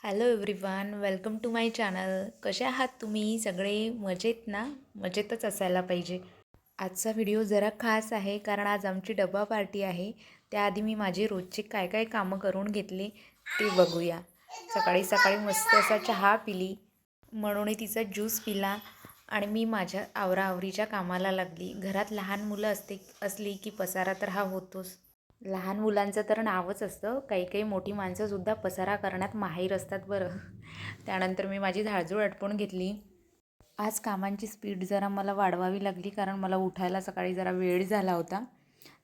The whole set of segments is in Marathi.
Hello everyone, welcome to my channel. कसे आहात तुम्ही सगळे? मजेत ना? मजेतच असायला पाहिजे. आजचा व्हिडिओ जरा खास आहे कारण आज आमची डबा पार्टी आहे. त्याआधी मी माझी रोजची काय काय कामं करून घेतली ते बघूया. सकाळी सकाळी मस्त असा चहा पिली, म्हणून तिचा ज्यूस पिला आणि मी माझ्या आवराआवरीच्या कामाला लागली. घरात लहान मुलं असली की पसारा तर हा होतोच. लहान मुलांचं तर नावच असतं. काही काही मोठी माणसंसुद्धा पसारा करण्यात माहीर असतात बरं. त्यानंतर मी माझी झाडझूड आटपून घेतली. आज कामांची स्पीड जरा मला वाढवावी लागली कारण मला उठायला सकाळी जरा वेळ झाला होता.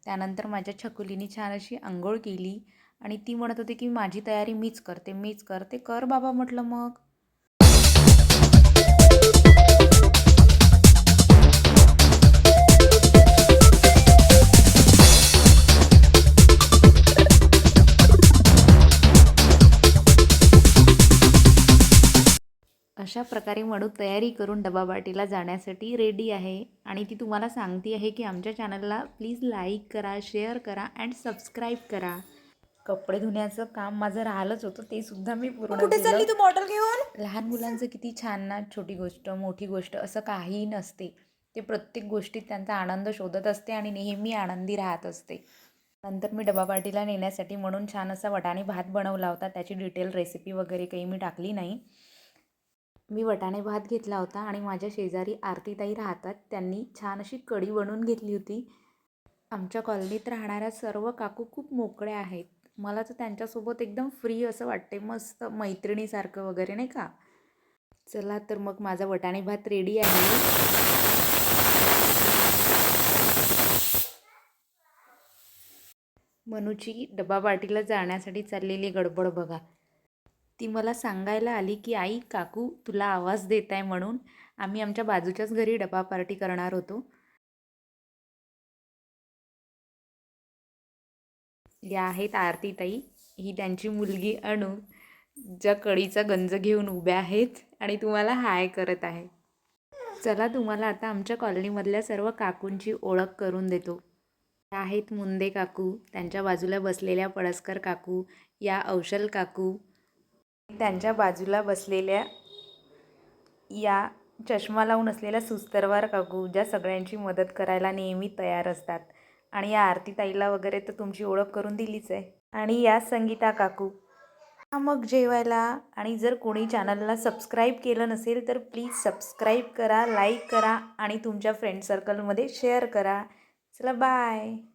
त्यानंतर माझ्या छकुलीनी छान अशी अंघोळ केली आणि ती म्हणत होती की माझी तयारी मीच करते. कर बाबा म्हटलं मग. अशा प्रकारे म्हणू तयारी करून डबा पार्टीला जाण्यासाठी रेडी आहे आणि ती तुम्हाला सांगते आहे की आमच्या चॅनलला प्लीज लाईक करा, शेअर करा अँड सबस्क्राईब करा. कपडे धुण्याचं काम माझं राहिलंच होतं, ते सुद्धा मी पूर्ण केलं. कुठे चालली तू बॉटल घेऊन? लहान मुलांचं किती छान ना, छोटी गोष्ट मोठी गोष्ट असं काहीही नसते. ते प्रत्येक गोष्टीत त्यांचा आनंद शोधत असते आणि नेहमी आनंदी राहत असते. नंतर मी डबा पार्टीला नेण्यासाठी म्हणून छान असा वटाणे भात बनवला होता. त्याची डिटेल रेसिपी वगैरे काही मी टाकली नाही. मी वटाणे भात घेतला होता आणि माझ्या शेजारी आरतीताई राहतात, त्यांनी छान अशी कढी बनवून घेतली होती. आमच्या कॉलनीत राहणाऱ्या सर्व काकू खूप मोकळ्या आहेत. मला तर त्यांच्यासोबत एकदम फ्री असं वाटते, मस्त मैत्रिणीसारखं वगैरे नाही का. चला तर मग माझा वटाणे भात रेडी आहे. मनूची डबा पार्टीला जाण्यासाठी चाललेली गडबड बघा. ती मला सांगायला आली की आई काकू तुला आवाज देत आहे म्हणून. आम्ही आमच्या बाजूच्याच घरी डबा पार्टी करणार होतो. या आहेत आरतीताई, ही त्यांची मुलगी अणू, ज्या कढीचा गंज घेऊन उभ्या आहेत आणि तुम्हाला हाय करत आहे. चला तुम्हाला आता आमच्या कॉलनीमधल्या सर्व काकूंची ओळख करून देतो. या आहेत मुंदे काकू, त्यांच्या बाजूला बसलेल्या पळसकर काकू, या औशल काकू, त्यांच्या बाजूला बसलेल्या या चष्मा लावून असलेल्या सुस्तरवार काकू, ज्या सगळ्यांची मदत करायला नेहमी तयार असतात. आणि या आरतीताईला वगैरे तर तुमची ओळख करून दिलीच आहे. आणि या संगीता काकू. मग जेवायला. आणि जर कोणी चॅनलला सबस्क्राईब केलं नसेल तर प्लीज सबस्क्राईब करा, लाईक करा आणि तुमच्या फ्रेंड सर्कलमध्ये शेअर करा. चला बाय.